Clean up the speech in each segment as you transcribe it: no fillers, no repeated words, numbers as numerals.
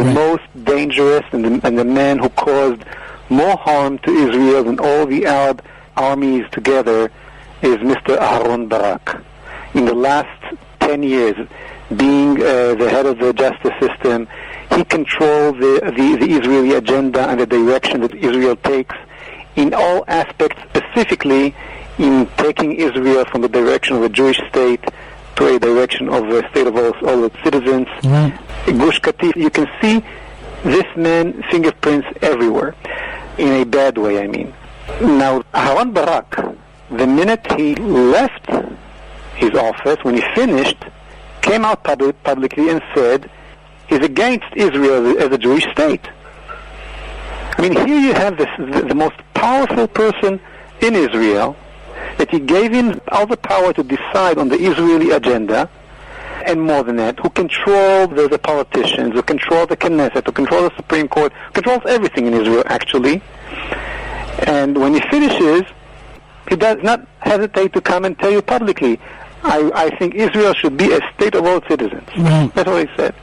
the most dangerous and the man who caused more harm to Israel than all the Arab armies together is Mr. Aharon Barak. In the last 10 years, being the head of the justice system, he controlled the Israeli agenda and the direction that Israel takes in all aspects, specifically in taking Israel from the direction of a Jewish state to a direction of a state of all its citizens. Gush Katif, you can see this man fingerprints everywhere, in a bad way, I mean. Now, Aharon Barak, the minute he left his office, when he finished, came out publicly and said he's against Israel as a Jewish state. I mean, here you have the most powerful person in Israel, that he gave him all the power to decide on the Israeli agenda, and more than that, who control the politicians, who control the Knesset, who control the Supreme Court, controls everything in Israel, actually. And when he finishes, he does not hesitate to come and tell you publicly, I think Israel should be a state of all citizens. That's what he said.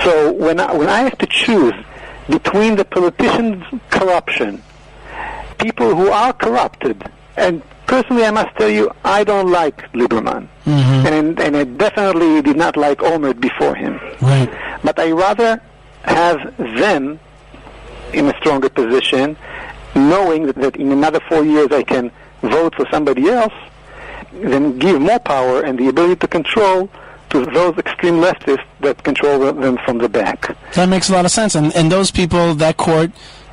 So when I have to choose between the politicians' corruption, people who are corrupted, and personally I must tell you, I don't like Lieberman. And I definitely did not like Olmert before him. But I rather have them in a stronger position, knowing that in another 4 years I can vote for somebody else, then give more power and the ability to control to those extreme leftists that control them from the back. That makes a lot of sense. And those people, that court,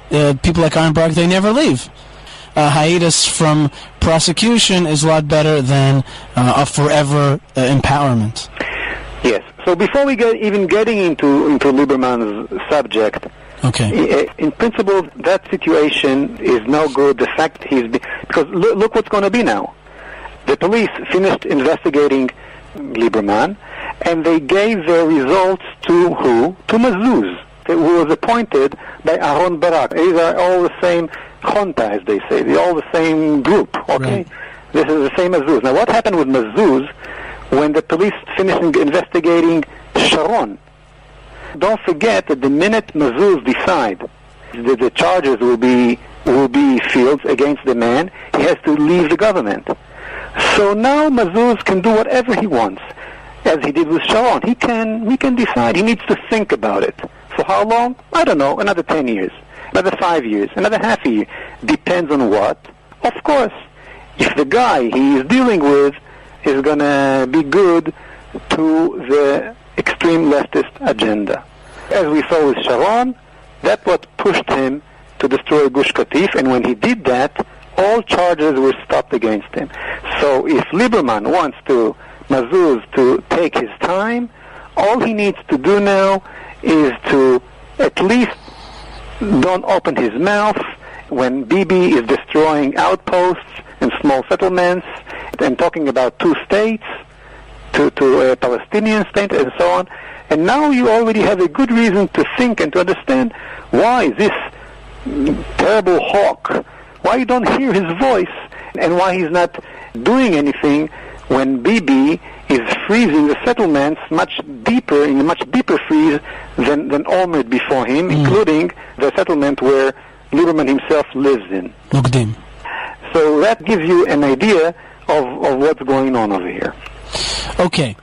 people like Aharon Barak, they never leave. Hiatus from prosecution is a lot better than a forever empowerment. Yes. So before we getting into Lieberman's subject, in principle, that situation is no good. The fact because look what's going to be now. The police finished investigating Lieberman, and they gave their results to who? To Mazuz, who was appointed by Aharon Barak. These are all the same Chonta, as they say. They're all the same group, okay? This is the same Mazuz. Now, what happened with Mazuz when the police finished investigating Sharon? Don't forget that the minute Mazuz decide that the charges will be filed against the man, he has to leave the government. So now Mazuz can do whatever he wants, as he did with Sharon. He can decide. He needs to think about it. For how long? I don't know. Another 10 years. Another 5 years. Another half a year. Depends on what? Of course, if the guy he is dealing with is going to be good to the extreme leftist agenda. As we saw with Sharon, that's what pushed him to destroy Gush Katif, and when he did that, all charges were stopped against him. So if Lieberman wants Mazuz to take his time, all he needs to do now is to at least don't open his mouth when Bibi is destroying outposts and small settlements and talking about two states, to a Palestinian state and so on. And now you already have a good reason to think and to understand why this terrible hawk, why you don't hear his voice, and why he's not doing anything when Bibi is freezing the settlements in a much deeper freeze than Olmert before him, including the settlement where Lieberman himself lives in. Nukdim. So that gives you an idea of what's going on over here. Okay.